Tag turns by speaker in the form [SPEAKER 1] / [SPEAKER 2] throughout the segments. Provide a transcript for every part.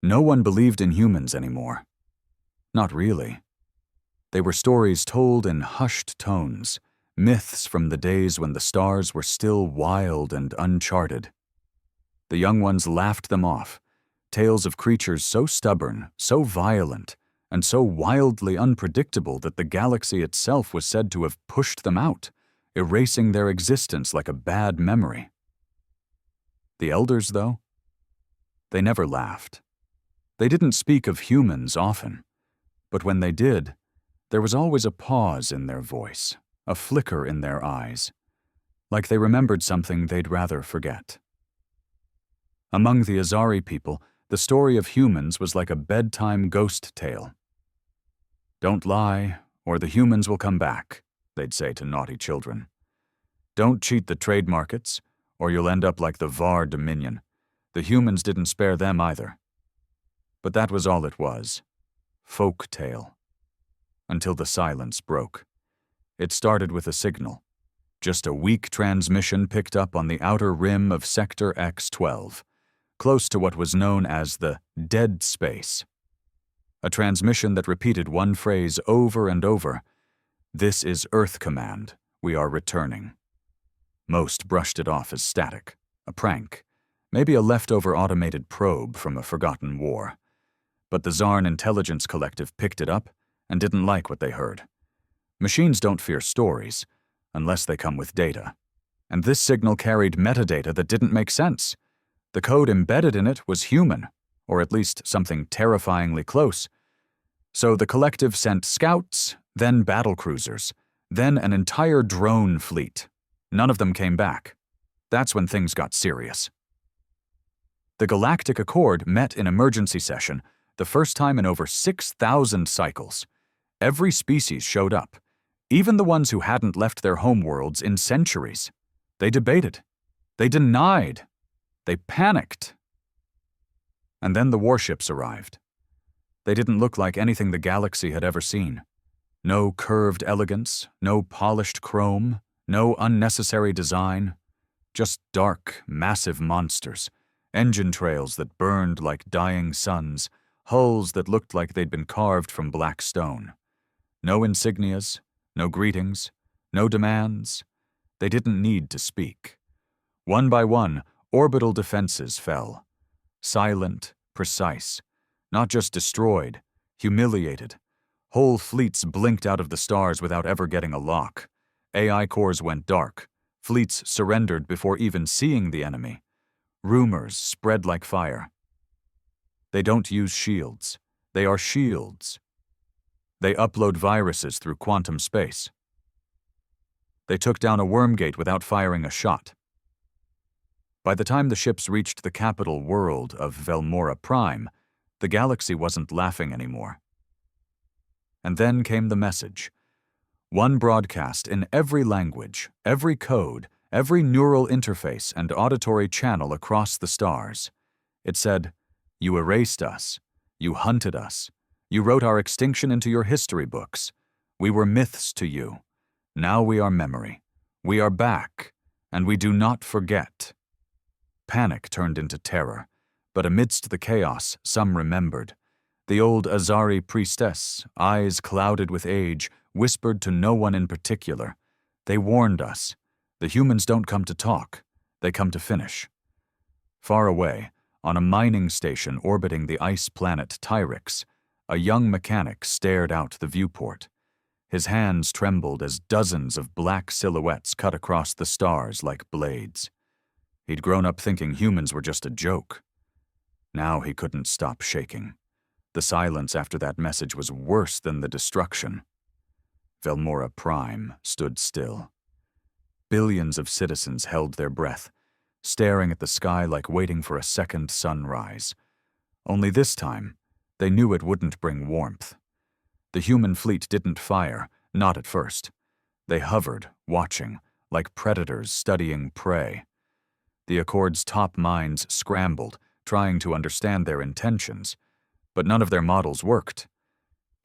[SPEAKER 1] No one believed in humans anymore. Not really. They were stories told in hushed tones, myths from the days when the stars were still wild and uncharted. The young ones laughed them off, tales of creatures so stubborn, so violent, and so wildly unpredictable that the galaxy itself was said to have pushed them out, erasing their existence like a bad memory. The elders, though? They never laughed. They didn't speak of humans often, but when they did, there was always a pause in their voice, a flicker in their eyes, like they remembered something they'd rather forget. Among the Azari people, the story of humans was like a bedtime ghost tale. "Don't lie, or the humans will come back," they'd say to naughty children. "Don't cheat the trade markets, or you'll end up like the Var Dominion. The humans didn't spare them either." But that was all it was. Folktale. Until the silence broke. It started with a signal. Just a weak transmission picked up on the outer rim of Sector X-12, close to what was known as the dead space. A transmission that repeated one phrase over and over: "This is Earth Command. We are returning." Most brushed it off as static, a prank, maybe a leftover automated probe from a forgotten war. But the Zarn Intelligence Collective picked it up and didn't like what they heard. Machines don't fear stories, unless they come with data. And this signal carried metadata that didn't make sense. The code embedded in it was human, or at least something terrifyingly close. So the collective sent scouts, then battlecruisers, then an entire drone fleet. None of them came back. That's when things got serious. The Galactic Accord met in emergency session, the first time in over 6,000 cycles. Every species showed up, even the ones who hadn't left their homeworlds in centuries. They debated. They denied. They panicked. And then the warships arrived. They didn't look like anything the galaxy had ever seen. No curved elegance, no polished chrome, no unnecessary design. Just dark, massive monsters, engine trails that burned like dying suns, hulls that looked like they'd been carved from black stone. No insignias, no greetings, no demands. They didn't need to speak. One by one, orbital defenses fell. Silent, precise, not just destroyed, humiliated. Whole fleets blinked out of the stars without ever getting a lock. AI cores went dark. Fleets surrendered before even seeing the enemy. Rumors spread like fire. They don't use shields. They are shields. They upload viruses through quantum space. They took down a worm gate without firing a shot. By the time the ships reached the capital world of Velmora Prime, the galaxy wasn't laughing anymore. And then came the message. One broadcast in every language, every code, every neural interface and auditory channel across the stars. It said, "You erased us. You hunted us. You wrote our extinction into your history books. We were myths to you. Now we are memory. We are back, and we do not forget." Panic turned into terror, but amidst the chaos, some remembered. The old Azari priestess, eyes clouded with age, whispered to no one in particular. They warned us. The humans don't come to talk. They come to finish. Far away, on a mining station orbiting the ice planet Tyrix, a young mechanic stared out the viewport. His hands trembled as dozens of black silhouettes cut across the stars like blades. He'd grown up thinking humans were just a joke. Now he couldn't stop shaking. The silence after that message was worse than the destruction. Velmora Prime stood still. Billions of citizens held their breath, staring at the sky like waiting for a second sunrise. Only this time, they knew it wouldn't bring warmth. The human fleet didn't fire, not at first. They hovered, watching, like predators studying prey. The Accord's top minds scrambled, trying to understand their intentions, but none of their models worked.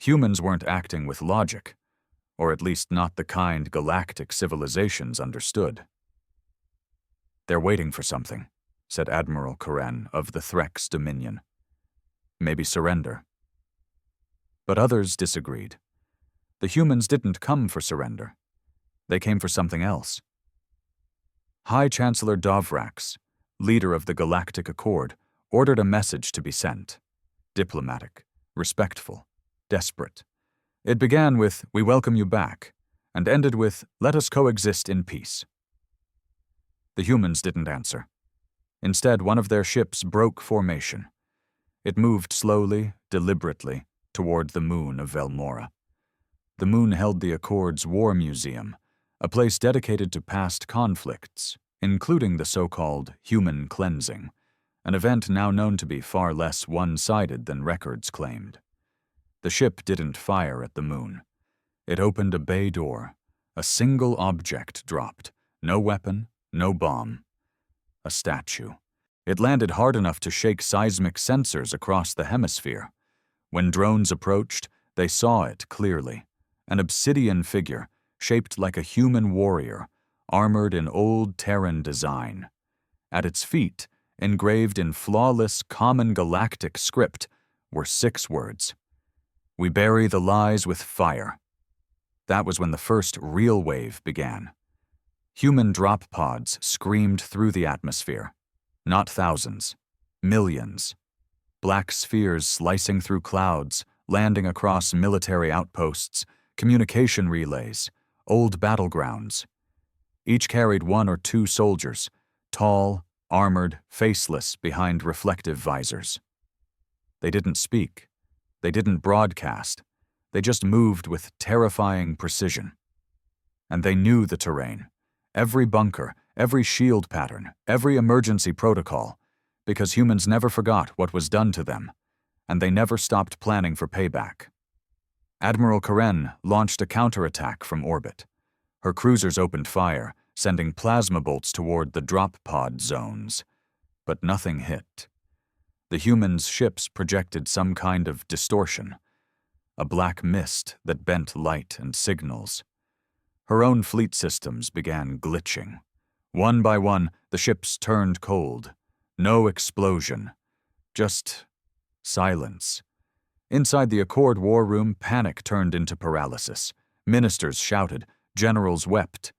[SPEAKER 1] Humans weren't acting with logic, or at least not the kind galactic civilizations understood. "They're waiting for something," said Admiral Karen of the Threx Dominion. maybe surrender. But others disagreed. The humans didn't come for surrender. They came for something else. High Chancellor Dovrax, leader of the Galactic Accord, ordered a message to be sent. Diplomatic, respectful, desperate. It began with, "We welcome you back," and ended with, "Let us coexist in peace." The humans didn't answer. Instead, one of their ships broke formation. It moved slowly, deliberately, toward the moon of Velmora. The moon held the Accord's War Museum, a place dedicated to past conflicts, including the so-called human cleansing, an event now known to be far less one-sided than records claimed. The ship didn't fire at the moon. It opened a bay door. A single object dropped. No weapon, no bomb. A statue. It landed hard enough to shake seismic sensors across the hemisphere. When drones approached, they saw it clearly. An obsidian figure, shaped like a human warrior, armored in old Terran design. At its feet, engraved in flawless common galactic script, were 6 words. "We bury the lies with fire." That was when the first real wave began. Human drop pods screamed through the atmosphere. Not thousands, millions. Black spheres slicing through clouds, landing across military outposts, communication relays, old battlegrounds. Each carried 1 or 2 soldiers, tall, armored, faceless behind reflective visors. They didn't speak. They didn't broadcast. They just moved with terrifying precision. And they knew the terrain, every bunker, every shield pattern, every emergency protocol, because humans never forgot what was done to them, and they never stopped planning for payback. Admiral Karen launched a counterattack from orbit. Her cruisers opened fire, sending plasma bolts toward the drop pod zones. But nothing hit. The humans' ships projected some kind of distortion, a black mist that bent light and signals. Her own fleet systems began glitching. One by one, the ships turned cold. No explosion. Just silence. Inside the Accord war room, panic turned into paralysis. Ministers shouted. Generals wept.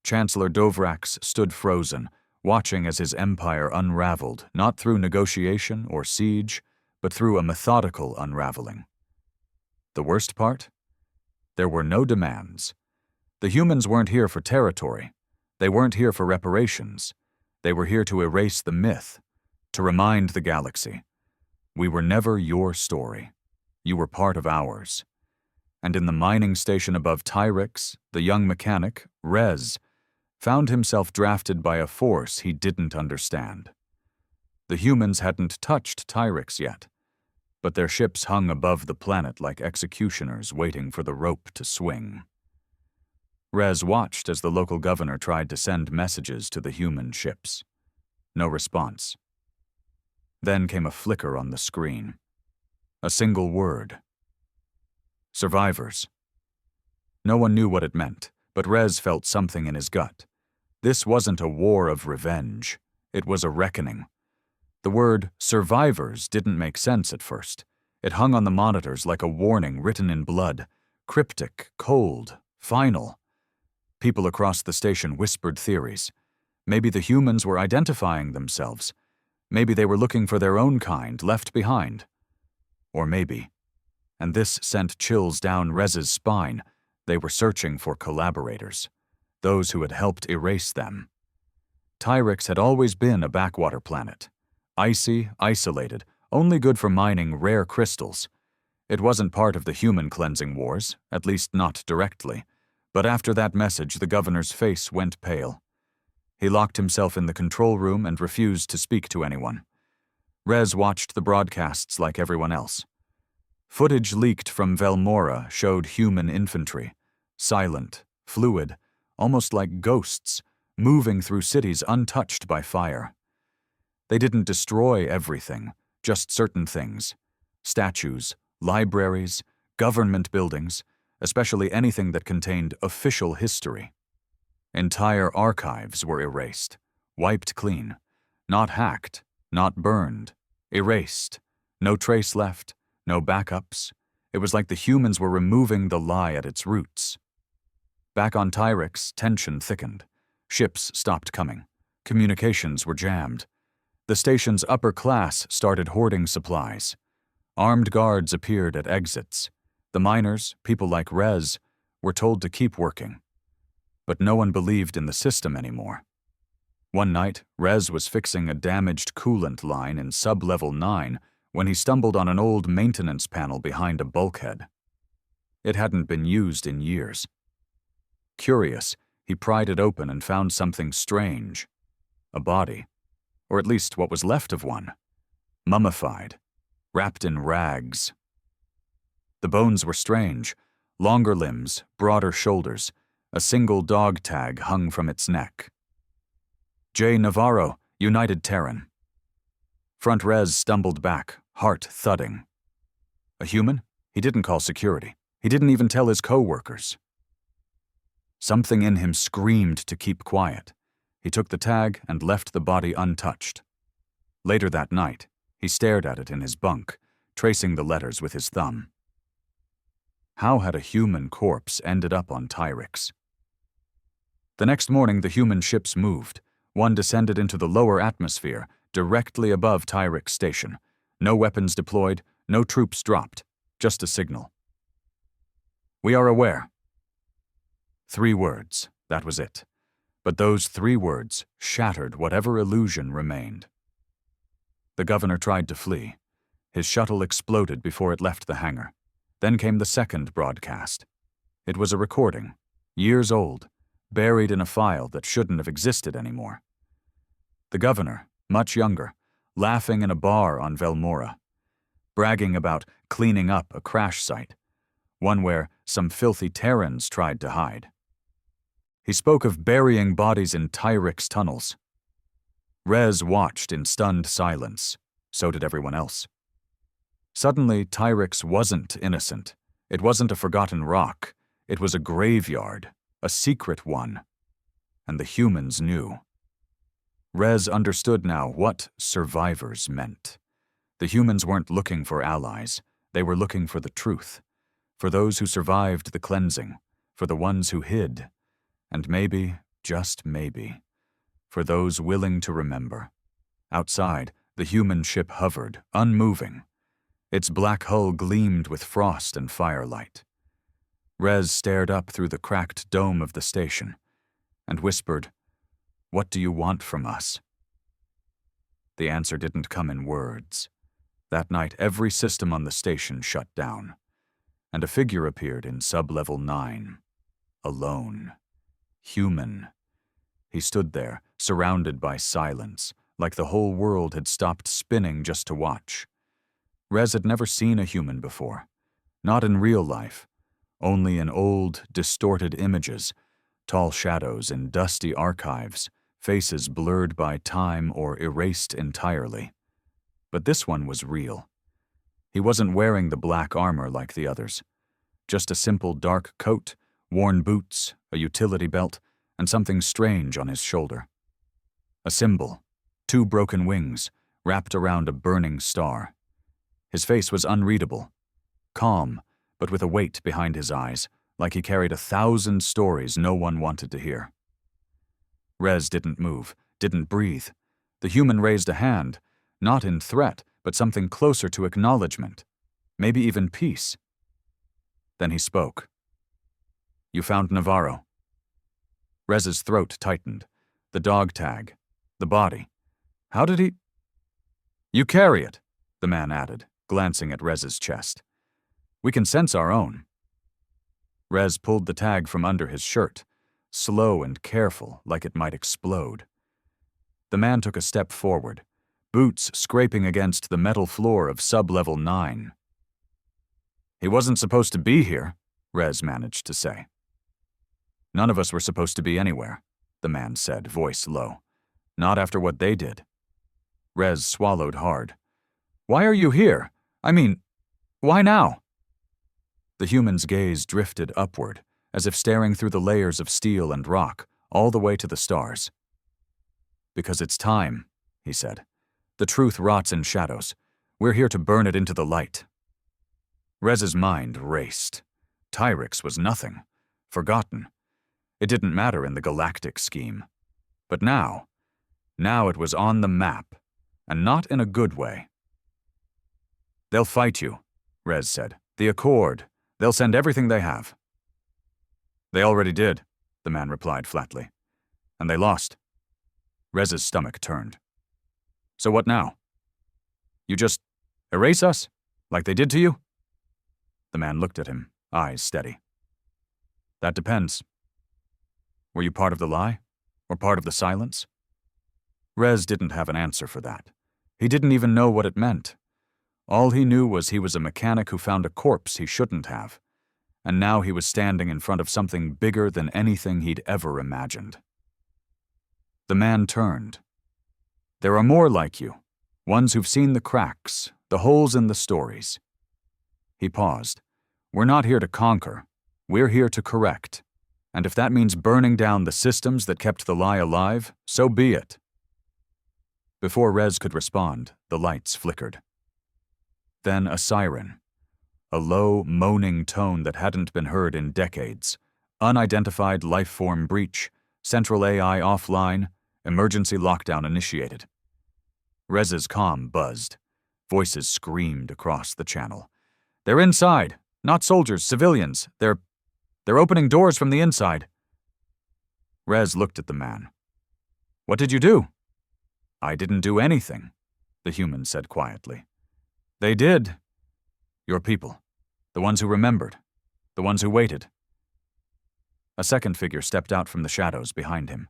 [SPEAKER 1] Chancellor Dovrax stood frozen, watching as his empire unraveled, not through negotiation or siege, but through a methodical unraveling. The worst part? There were no demands. The humans weren't here for territory. They weren't here for reparations. They were here to erase the myth, to remind the galaxy. We were never your story. You were part of ours. And in the mining station above Tyrix, the young mechanic, Rez, found himself drafted by a force he didn't understand. The humans hadn't touched Tyrix yet, but their ships hung above the planet like executioners waiting for the rope to swing. Rez watched as the local governor tried to send messages to the human ships. No response. Then came a flicker on the screen. A single word. Survivors. No one knew what it meant, but Rez felt something in his gut. This wasn't a war of revenge. It was a reckoning. The word survivors didn't make sense at first. It hung on the monitors like a warning written in blood. Cryptic, cold, final. People across the station whispered theories. Maybe the humans were identifying themselves. Maybe they were looking for their own kind left behind. Or maybe, and this sent chills down Rez's spine, they were searching for collaborators, those who had helped erase them. Tyrix had always been a backwater planet. Icy, isolated, only good for mining rare crystals. It wasn't part of the human cleansing wars, at least not directly, but after that message the governor's face went pale. He locked himself in the control room and refused to speak to anyone. Rez watched the broadcasts like everyone else. Footage leaked from Velmora showed human infantry, silent, fluid, almost like ghosts, moving through cities untouched by fire. They didn't destroy everything, just certain things. Statues, libraries, government buildings, especially anything that contained official history. Entire archives were erased, wiped clean, not hacked, not burned, erased. No trace left, no backups. It was like the humans were removing the lie at its roots. Back on Tyrix, tension thickened. Ships stopped coming. Communications were jammed. The station's upper class started hoarding supplies. Armed guards appeared at exits. The miners, people like Rez, were told to keep working. But no one believed in the system anymore. One night, Rez was fixing a damaged coolant line in sub-level 9 when he stumbled on an old maintenance panel behind a bulkhead. It hadn't been used in years. Curious, he pried it open and found something strange. A body, or at least what was left of one, mummified, wrapped in rags. The bones were strange, longer limbs, broader shoulders, a single dog tag hung from its neck. J. Navarro, United Terran. Front Rez stumbled back, heart thudding. A human? He didn't call security. He didn't even tell his co-workers. Something in him screamed to keep quiet. He took the tag and left the body untouched. Later that night, he stared at it in his bunk, tracing the letters with his thumb. How had a human corpse ended up on Tyrix? The next morning, the human ships moved. One descended into the lower atmosphere, directly above Tyrix Station. No weapons deployed, no troops dropped, just a signal. "We are aware." 3 words, that was it. But those 3 words shattered whatever illusion remained. The governor tried to flee. His shuttle exploded before it left the hangar. Then came the second broadcast. It was a recording, years old, buried in a file that shouldn't have existed anymore. The governor, much younger, laughing in a bar on Velmora, bragging about cleaning up a crash site, one where some filthy Terrans tried to hide. He spoke of burying bodies in Tyrix tunnels. Rez watched in stunned silence. So did everyone else. Suddenly, Tyrix wasn't innocent. It wasn't a forgotten rock. It was a graveyard, a secret one. And the humans knew. Rez understood now what survivors meant. The humans weren't looking for allies. They were looking for the truth. For those who survived the cleansing. For the ones who hid. And maybe, just maybe, for those willing to remember. Outside, the human ship hovered, unmoving. Its black hull gleamed with frost and firelight. Rez stared up through the cracked dome of the station and whispered, "What do you want from us?" The answer didn't come in words. That night, every system on the station shut down, and a figure appeared in sub-level 9, alone. Human. He stood there, surrounded by silence, like the whole world had stopped spinning just to watch. Rez had never seen a human before. Not in real life. Only in old, distorted images, tall shadows in dusty archives, faces blurred by time or erased entirely. But this one was real. He wasn't wearing the black armor like the others. Just a simple dark coat, worn boots, a utility belt, and something strange on his shoulder. A symbol, 2 broken wings, wrapped around a burning star. His face was unreadable, calm, but with a weight behind his eyes, like he carried 1,000 stories no one wanted to hear. Rez didn't move, didn't breathe. The human raised a hand, not in threat, but something closer to acknowledgement, maybe even peace. Then he spoke. "You found Navarro." Rez's throat tightened. The dog tag. The body. How did he— "You carry it," the man added, glancing at Rez's chest. "We can sense our own." Rez pulled the tag from under his shirt, slow and careful, like it might explode. The man took a step forward, boots scraping against the metal floor of sub-level 9. "He wasn't supposed to be here," Rez managed to say. "None of us were supposed to be anywhere," the man said, voice low. "Not after what they did." Rez swallowed hard. "Why are you here? I mean, why now?" The human's gaze drifted upward, as if staring through the layers of steel and rock, all the way to the stars. "Because it's time," he said. "The truth rots in shadows. We're here to burn it into the light." Rez's mind raced. Tyrix was nothing. Forgotten. It didn't matter in the galactic scheme. But now it was on the map, and not in a good way. "They'll fight you," Rez said. "The Accord. They'll send everything they have." "They already did," the man replied flatly. "And they lost." Rez's stomach turned. "So what now? You just erase us, like they did to you?" The man looked at him, eyes steady. "That depends. Were you part of the lie? Or part of the silence?" Rez didn't have an answer for that. He didn't even know what it meant. All he knew was he was a mechanic who found a corpse he shouldn't have, and now he was standing in front of something bigger than anything he'd ever imagined. The man turned. "There are more like you, ones who've seen the cracks, the holes in the stories." He paused. "We're not here to conquer. We're here to correct. And if that means burning down the systems that kept the lie alive, so be it." Before Rez could respond, the lights flickered. Then a siren. A low, moaning tone that hadn't been heard in decades. Unidentified life form breach. Central AI offline. Emergency lockdown initiated. Rez's comm buzzed. Voices screamed across the channel. "They're inside. Not soldiers, civilians. They're opening doors from the inside." Rez looked at the man. "What did you do?" "I didn't do anything," the human said quietly. "They did. Your people. The ones who remembered. The ones who waited." A second figure stepped out from the shadows behind him.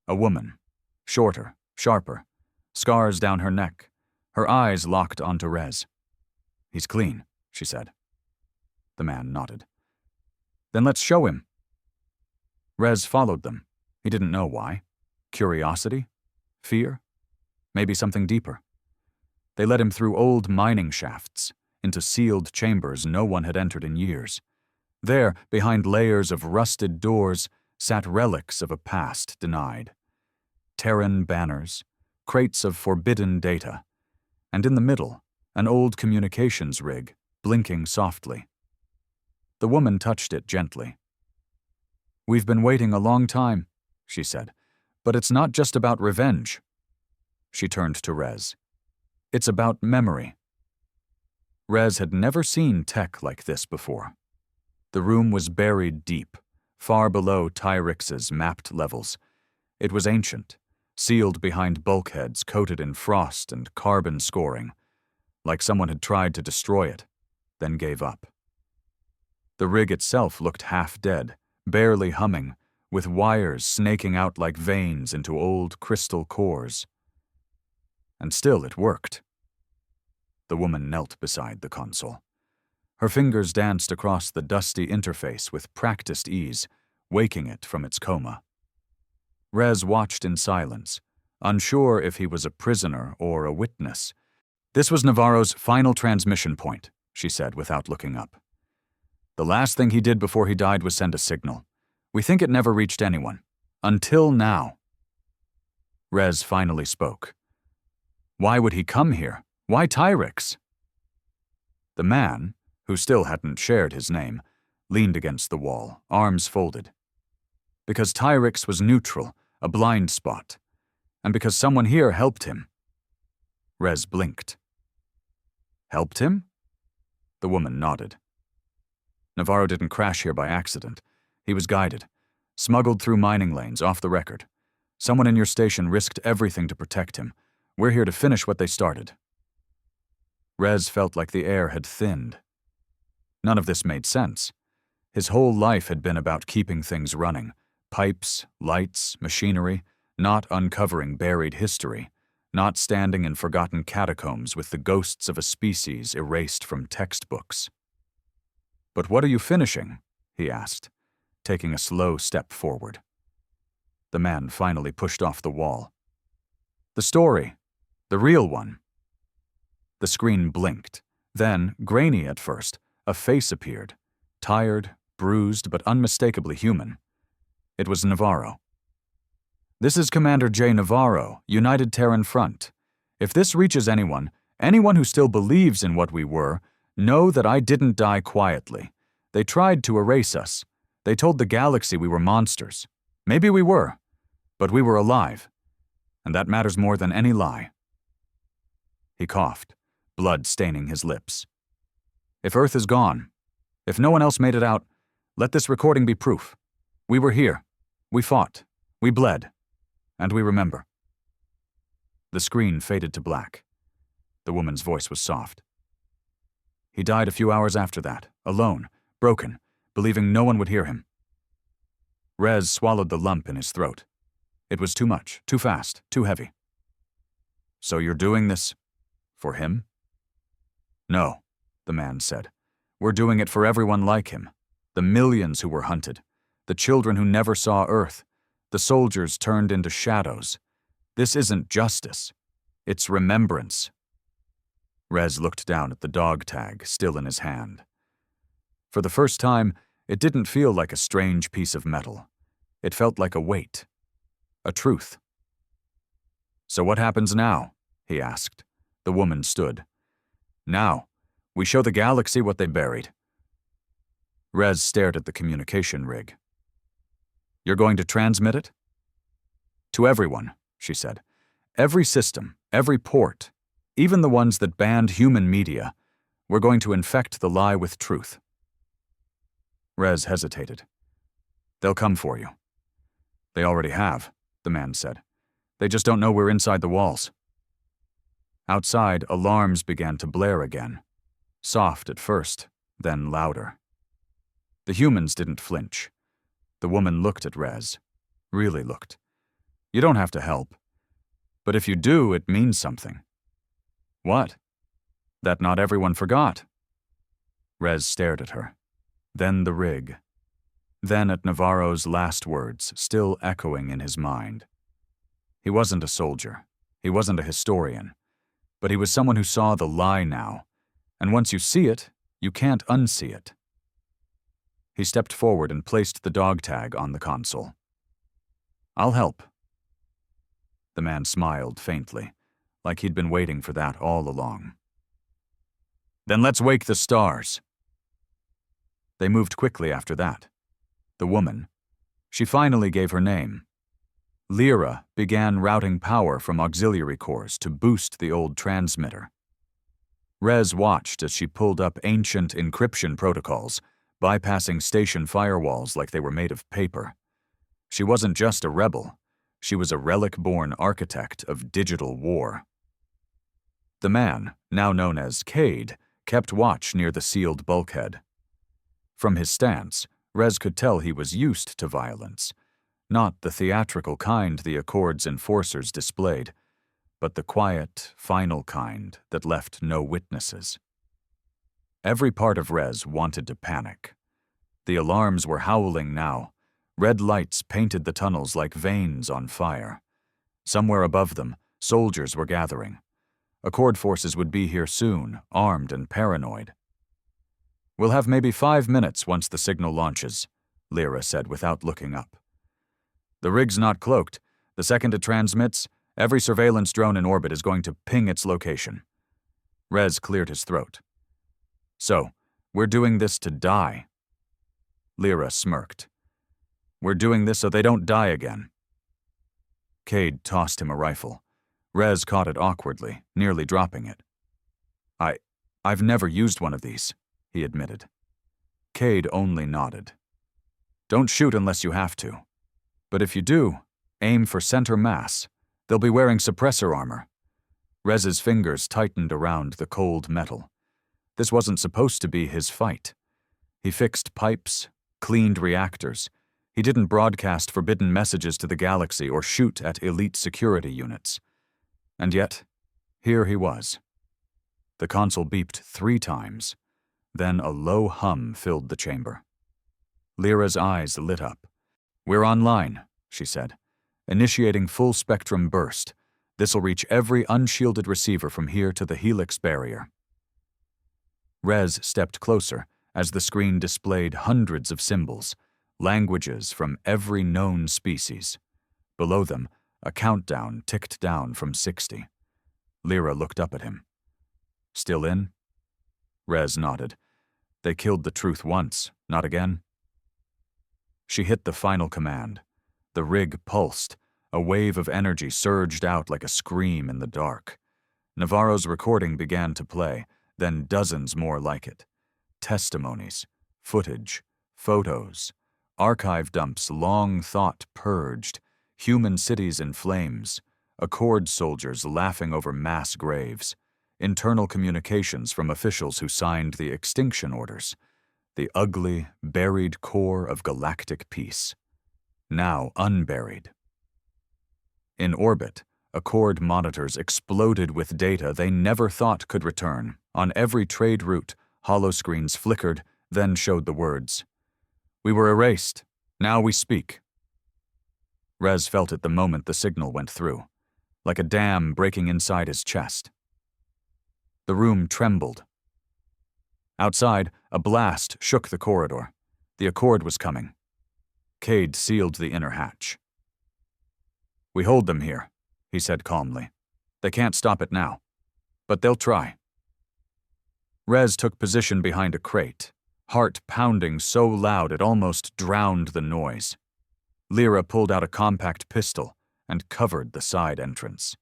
[SPEAKER 1] A woman. Shorter, sharper. Scars down her neck. Her eyes locked onto Rez. "He's clean," she said. The man nodded. "Then let's show him." Rez followed them. He didn't know why. Curiosity? Fear? Maybe something deeper. They led him through old mining shafts, into sealed chambers no one had entered in years. There, behind layers of rusted doors, sat relics of a past denied. Terran banners, crates of forbidden data, and in the middle, an old communications rig, blinking softly. The woman touched it gently. "We've been waiting a long time," she said, "but it's not just about revenge." She turned to Rez. "It's about memory." Rez had never seen tech like this before. The room was buried deep, far below Tyrix's mapped levels. It was ancient, sealed behind bulkheads coated in frost and carbon scoring, like someone had tried to destroy it, then gave up. The rig itself looked half dead, barely humming, with wires snaking out like veins into old crystal cores. And still it worked. The woman knelt beside the console. Her fingers danced across the dusty interface with practiced ease, waking it from its coma. Rez watched in silence, unsure if he was a prisoner or a witness. "This was Navarro's final transmission point," she said without looking up. "The last thing he did before he died was send a signal. We think it never reached anyone. Until now." Rez finally spoke. "Why would he come here? Why Tyrix?" The man, who still hadn't shared his name, leaned against the wall, arms folded. "Because Tyrix was neutral, a blind spot. And because someone here helped him." Rez blinked. "Helped him?" The woman nodded. "Navarro didn't crash here by accident. He was guided, smuggled through mining lanes off the record. Someone in your station risked everything to protect him. We're here to finish what they started." Rez felt like the air had thinned. None of this made sense. His whole life had been about keeping things running. Pipes, lights, machinery, not uncovering buried history, not standing in forgotten catacombs with the ghosts of a species erased from textbooks. "But what are you finishing?" he asked, taking a slow step forward. The man finally pushed off the wall. "The story. The real one." The screen blinked. Then, grainy at first, a face appeared. Tired, bruised, but unmistakably human. It was Navarro. "This is Commander J. Navarro, United Terran Front. If this reaches anyone, Anyone who still believes in what we were, know that I didn't die quietly. They tried to erase us. They told the galaxy we were monsters. Maybe we were, but we were alive. And that matters more than any lie." He coughed, blood staining his lips. "If Earth is gone, if no one else made it out, let this recording be proof. We were here. We fought. We bled. And we remember." The screen faded to black. The woman's voice was soft. "He died a few hours after that, alone, broken, believing no one would hear him." Rez swallowed the lump in his throat. It was too much, too fast, too heavy. "So you're doing this for him?" "No," the man said. "We're doing it for everyone like him. The millions who were hunted. The children who never saw Earth. The soldiers turned into shadows. This isn't justice. It's remembrance." Rez looked down at the dog tag still in his hand. For the first time, it didn't feel like a strange piece of metal. It felt like a weight. A truth. "So what happens now?" he asked. The woman stood. "Now, we show the galaxy what they buried." Rez stared at the communication rig. "You're going to transmit it?" "To everyone," she said. "Every system, every port, even the ones that banned human media, we're going to infect the lie with truth." Rez hesitated. "They'll come for you." "They already have," the man said. "They just don't know we're inside the walls." Outside, alarms began to blare again. Soft at first, then louder. The humans didn't flinch. The woman looked at Rez. Really looked. "You don't have to help. But if you do, it means something." "What?" "That not everyone forgot." Rez stared at her. Then the rig. Then at Navarro's last words, still echoing in his mind. He wasn't a soldier. He wasn't a historian. But he was someone who saw the lie now. And once you see it, you can't unsee it. He stepped forward and placed the dog tag on the console. "I'll help." The man smiled faintly, like he'd been waiting for that all along. "Then let's wake the stars." They moved quickly after that. The woman, she finally gave her name. Lyra began routing power from auxiliary cores to boost the old transmitter. Rez watched as she pulled up ancient encryption protocols, bypassing station firewalls like they were made of paper. She wasn't just a rebel. She was a relic-born architect of digital war. The man, now known as Cade, kept watch near the sealed bulkhead. From his stance, Rez could tell he was used to violence, not the theatrical kind the Accord's enforcers displayed, but the quiet, final kind that left no witnesses. Every part of Rez wanted to panic. The alarms were howling now. Red lights painted the tunnels like veins on fire. Somewhere above them, soldiers were gathering. Accord forces would be here soon, armed and paranoid. "We'll have maybe 5 minutes once the signal launches," Lyra said without looking up. "The rig's not cloaked. The second it transmits, every surveillance drone in orbit is going to ping its location." Rez cleared his throat. "So, we're doing this to die." Lyra smirked. "We're doing this so they don't die again." Cade tossed him a rifle. Rez caught it awkwardly, nearly dropping it. I've never used one of these," he admitted. Cade only nodded. "Don't shoot unless you have to. But if you do, aim for center mass. They'll be wearing suppressor armor." Rez's fingers tightened around the cold metal. This wasn't supposed to be his fight. He fixed pipes, cleaned reactors. He didn't broadcast forbidden messages to the galaxy or shoot at elite security units. And yet, here he was. The console beeped 3 times. Then a low hum filled the chamber. Lyra's eyes lit up. "We're online," she said. "Initiating full-spectrum burst. This'll reach every unshielded receiver from here to the Helix barrier." Rez stepped closer as the screen displayed hundreds of symbols, languages from every known species. Below them, a countdown ticked down from 60. Lyra looked up at him. Still in? Rez nodded. They killed the truth once, not again. She hit the final command. The rig pulsed. A wave of energy surged out like a scream in the dark. Navarro's recording began to play, then dozens more like it. Testimonies, footage, photos, archive dumps long thought purged, human cities in flames, Accord soldiers laughing over mass graves, internal communications from officials who signed the extinction orders, the ugly, buried core of galactic peace, now unburied. In orbit, Accord monitors exploded with data they never thought could return. On every trade route, holoscreens flickered, then showed the words, "We were erased. Now we speak." Rez felt it the moment the signal went through, like a dam breaking inside his chest. The room trembled. Outside, a blast shook the corridor. The Accord was coming. Cade sealed the inner hatch. "We hold them here," he said calmly. "They can't stop it now, but they'll try." Rez took position behind a crate, heart pounding so loud it almost drowned the noise. Lyra pulled out a compact pistol and covered the side entrance.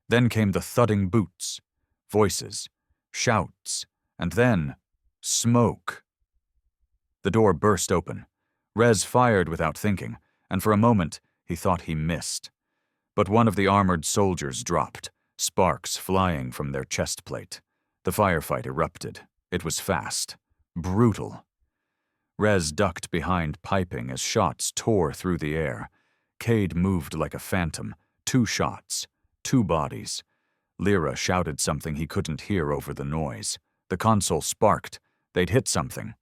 [SPEAKER 1] Then came the thudding boots, voices, shouts, and then smoke. The door burst open. Rez fired without thinking, and for a moment he thought he missed. But one of the armored soldiers dropped, sparks flying from their chest plate. The firefight erupted. It was fast, brutal. Rez ducked behind piping as shots tore through the air. Cade moved like a phantom. 2 shots, 2 bodies. Lyra shouted something he couldn't hear over the noise. The console sparked. They'd hit something.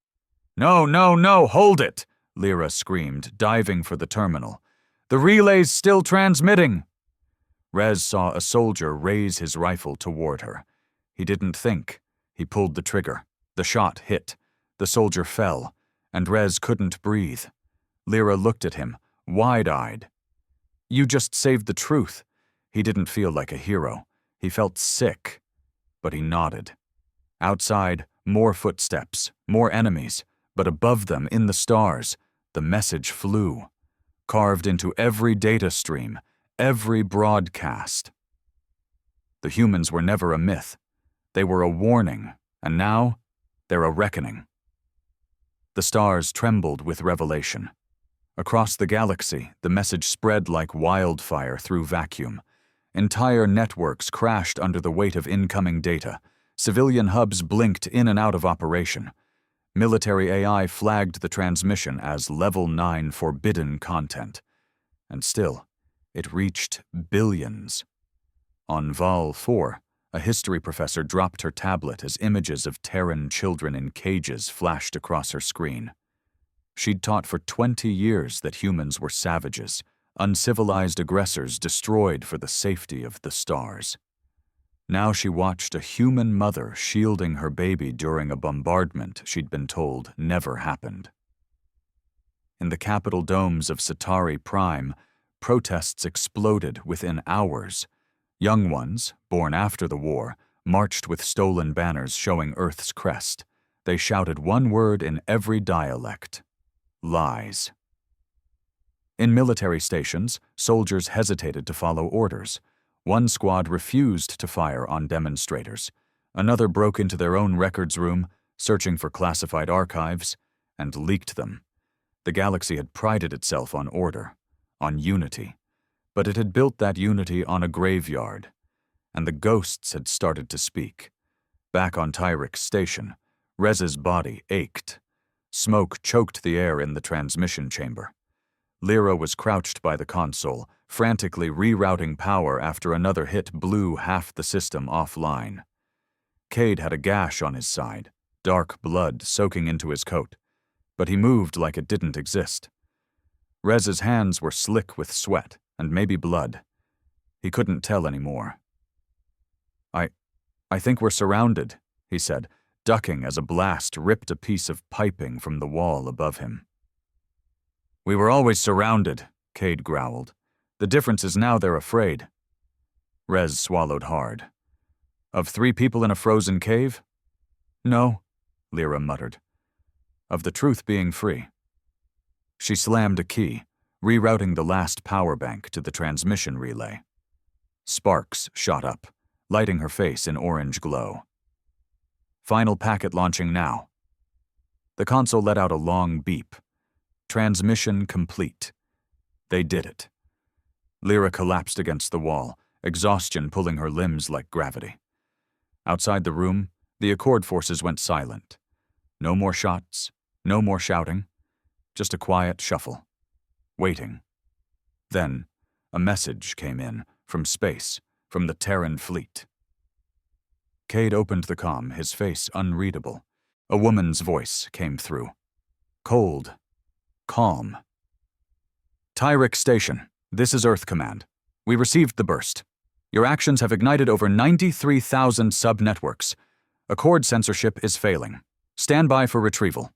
[SPEAKER 1] "No, no, no, hold it!" Lyra screamed, diving for the terminal. "The relay's still transmitting!" Rez saw a soldier raise his rifle toward her. He didn't think. He pulled the trigger. The shot hit. The soldier fell, and Rez couldn't breathe. Lyra looked at him, wide-eyed. "You just saved the truth." He didn't feel like a hero. He felt sick, but he nodded. Outside, more footsteps, more enemies, but above them, in the stars, the message flew, carved into every data stream, every broadcast. The humans were never a myth. They were a warning, and now they're a reckoning. The stars trembled with revelation. Across the galaxy, the message spread like wildfire through vacuum. Entire networks crashed under the weight of incoming data. Civilian hubs blinked in and out of operation. Military AI flagged the transmission as Level 9 forbidden content. And still, it reached billions. On Vol 4, a history professor dropped her tablet as images of Terran children in cages flashed across her screen. She'd taught for 20 years that humans were savages, uncivilized aggressors destroyed for the safety of the stars. Now she watched a human mother shielding her baby during a bombardment she'd been told never happened. In the capital domes of Satari Prime, protests exploded within hours. Young ones, born after the war, marched with stolen banners showing Earth's crest. They shouted one word in every dialect: lies. In military stations, soldiers hesitated to follow orders. One squad refused to fire on demonstrators. Another broke into their own records room, searching for classified archives, and leaked them. The galaxy had prided itself on order, on unity. But it had built that unity on a graveyard, and the ghosts had started to speak. Back on Tyrik's station, Rez's body ached. Smoke choked the air in the transmission chamber. Lyra was crouched by the console, frantically rerouting power after another hit blew half the system offline. Cade had a gash on his side, dark blood soaking into his coat, but he moved like it didn't exist. Rez's hands were slick with sweat, and maybe blood. He couldn't tell anymore. I think we're surrounded," he said, ducking as a blast ripped a piece of piping from the wall above him. "We were always surrounded," Cade growled. "The difference is now they're afraid." Rez swallowed hard. Of 3 people in a frozen cave? No, Lyra muttered. Of the truth being free. She slammed a key, rerouting the last power bank to the transmission relay. Sparks shot up, lighting her face in orange glow. Final packet launching now. The console let out a long beep. Transmission complete. They did it. Lyra collapsed against the wall, exhaustion pulling her limbs like gravity. Outside the room, the Accord forces went silent. No more shots, no more shouting, just a quiet shuffle. Waiting. Then, a message came in, from space, from the Terran fleet. Cade opened the comm, his face unreadable. A woman's voice came through. Cold. Calm. Tyrek Station, this is Earth Command. We received the burst. Your actions have ignited over 93,000 sub-networks. Accord censorship is failing. Stand by for retrieval.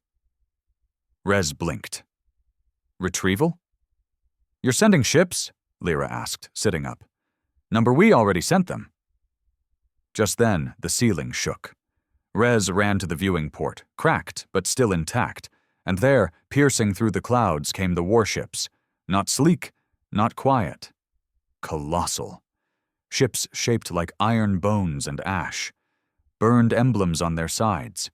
[SPEAKER 1] Rez blinked. Retrieval? You're sending ships? Lyra asked, sitting up. Number we already sent them. Just then, the ceiling shook. Rez ran to the viewing port, cracked but still intact, and there, piercing through the clouds, came the warships. Not sleek, not quiet. Colossal. Ships shaped like iron bones and ash. Burned emblems on their sides.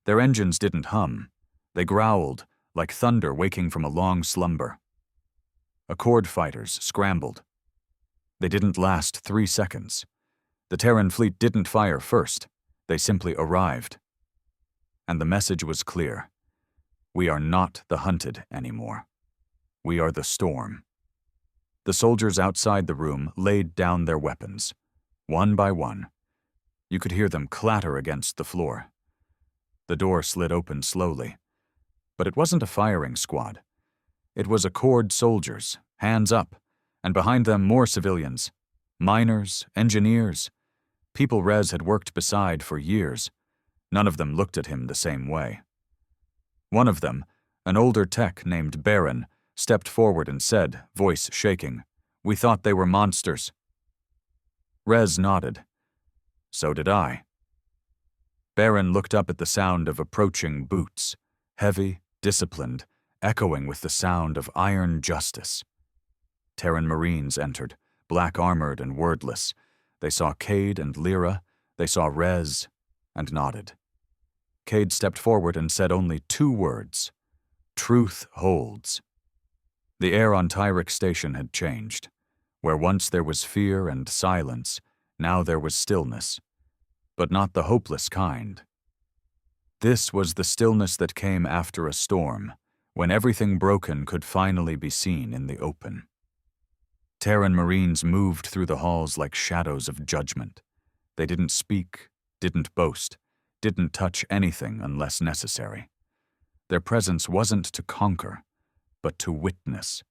[SPEAKER 1] Their engines didn't hum. They growled, like thunder waking from a long slumber. Accord fighters scrambled. They didn't last 3 seconds. The Terran fleet didn't fire first. They simply arrived. And the message was clear. We are not the hunted anymore. We are the storm. The soldiers outside the room laid down their weapons, one by one. You could hear them clatter against the floor. The door slid open slowly. But it wasn't a firing squad. It was Accord soldiers, hands up, and behind them more civilians. Miners, engineers, people Rez had worked beside for years. None of them looked at him the same way. One of them, an older tech named Baron, stepped forward and said, voice shaking, "We thought they were monsters." Rez nodded. So did I. Baron looked up at the sound of approaching boots, heavy, disciplined, echoing with the sound of iron justice. Terran Marines entered, black-armored and wordless. They saw Cade and Lyra, they saw Rez, and nodded. Cade stepped forward and said only 2 words. Truth holds. The air on Tyrek Station had changed. Where once there was fear and silence, now there was stillness. But not the hopeless kind. This was the stillness that came after a storm, when everything broken could finally be seen in the open. Terran Marines moved through the halls like shadows of judgment. They didn't speak, didn't boast, didn't touch anything unless necessary. Their presence wasn't to conquer, but to witness.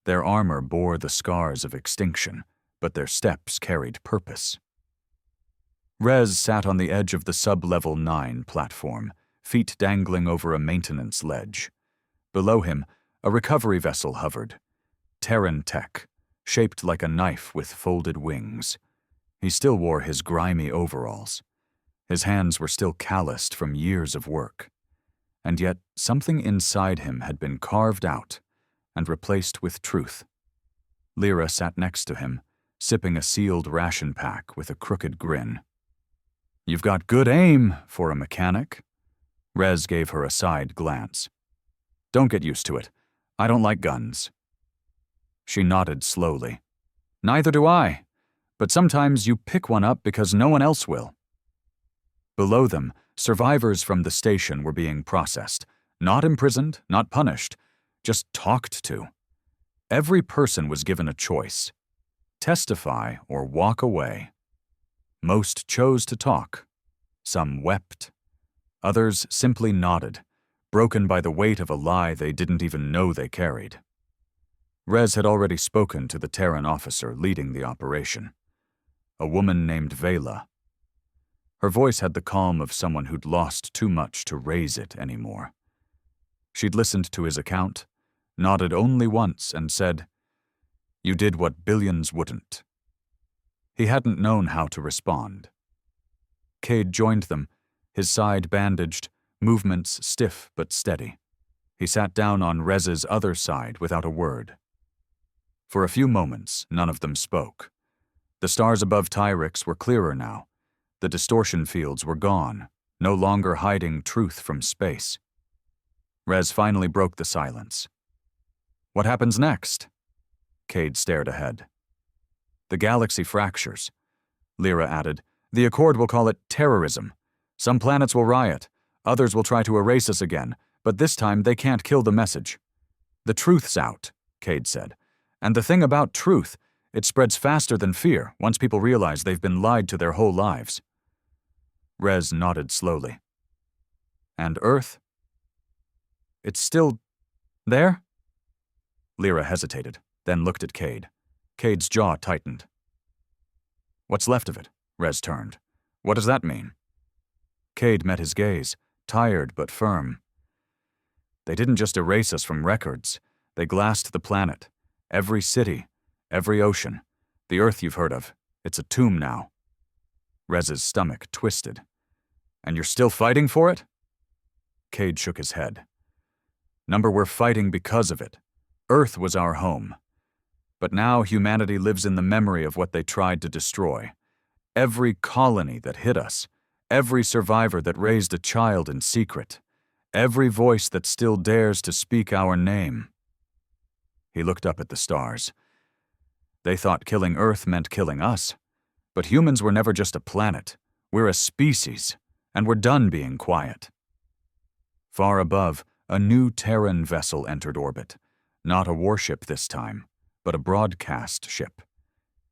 [SPEAKER 1] Their armor bore the scars of extinction, but their steps carried purpose. Rez sat on the edge of the sub-level 9 platform, feet dangling over a maintenance ledge. Below him, a recovery vessel hovered. Terran tech, shaped like a knife with folded wings. He still wore his grimy overalls. His hands were still calloused from years of work. And yet, something inside him had been carved out and replaced with truth. Lyra sat next to him, sipping a sealed ration pack with a crooked grin. "You've got good aim for a mechanic." Rez gave her a side glance. "Don't get used to it. I don't like guns." She nodded slowly. "Neither do I. But sometimes you pick one up because no one else will." Below them, survivors from the station were being processed, not imprisoned, not punished, just talked to. Every person was given a choice: testify or walk away. Most chose to talk. Some wept. Others simply nodded, broken by the weight of a lie they didn't even know they carried. Rez had already spoken to the Terran officer leading the operation. A woman named Vela. Her voice had the calm of someone who'd lost too much to raise it anymore. She'd listened to his account, nodded only once, and said, "You did what billions wouldn't." He hadn't known how to respond. Cade joined them, his side bandaged, movements stiff but steady. He sat down on Rez's other side without a word. For a few moments, none of them spoke. The stars above Tyrix were clearer now. The distortion fields were gone, no longer hiding truth from space. Rez finally broke the silence. What happens next? Cade stared ahead. The galaxy fractures. Lyra added, The Accord will call it terrorism. Some planets will riot, others will try to erase us again, but this time they can't kill the message. The truth's out, Cade said. And the thing about truth, it spreads faster than fear once people realize they've been lied to their whole lives. Rez nodded slowly. And Earth? It's still there? Lyra hesitated, then looked at Cade. Cade's jaw tightened. What's left of it? Rez turned. What does that mean? Cade met his gaze, tired but firm. They didn't just erase us from records. They glassed the planet. Every city, every ocean. The Earth you've heard of. It's a tomb now. Rez's stomach twisted. And you're still fighting for it? Cade shook his head. Number, we're fighting because of it. Earth was our home. But now humanity lives in the memory of what they tried to destroy. Every colony that hit us, every survivor that raised a child in secret, every voice that still dares to speak our name. He looked up at the stars. They thought killing Earth meant killing us. But humans were never just a planet. We're a species, and we're done being quiet. Far above, a new Terran vessel entered orbit. Not a warship this time, but a broadcast ship.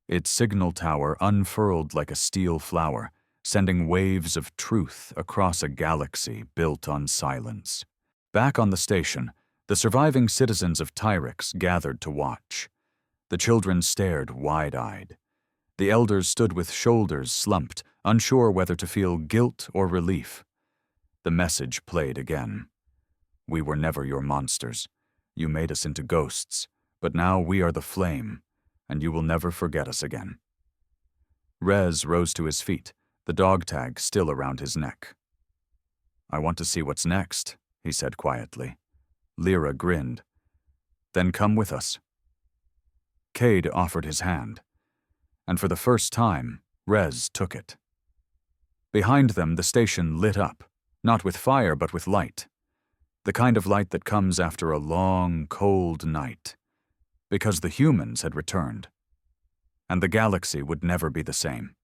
[SPEAKER 1] Its signal tower unfurled like a steel flower, sending waves of truth across a galaxy built on silence. Back on the station, the surviving citizens of Tyrix gathered to watch. The children stared wide-eyed. The elders stood with shoulders slumped, unsure whether to feel guilt or relief. The message played again. We were never your monsters. You made us into ghosts, but now we are the flame, and you will never forget us again. Rez rose to his feet, the dog tag still around his neck. I want to see what's next, he said quietly. Lyra grinned. Then come with us. Cade offered his hand, and for the first time, Rez took it. Behind them, the station lit up, not with fire but with light. The kind of light that comes after a long, cold night, because the humans had returned, and the galaxy would never be the same.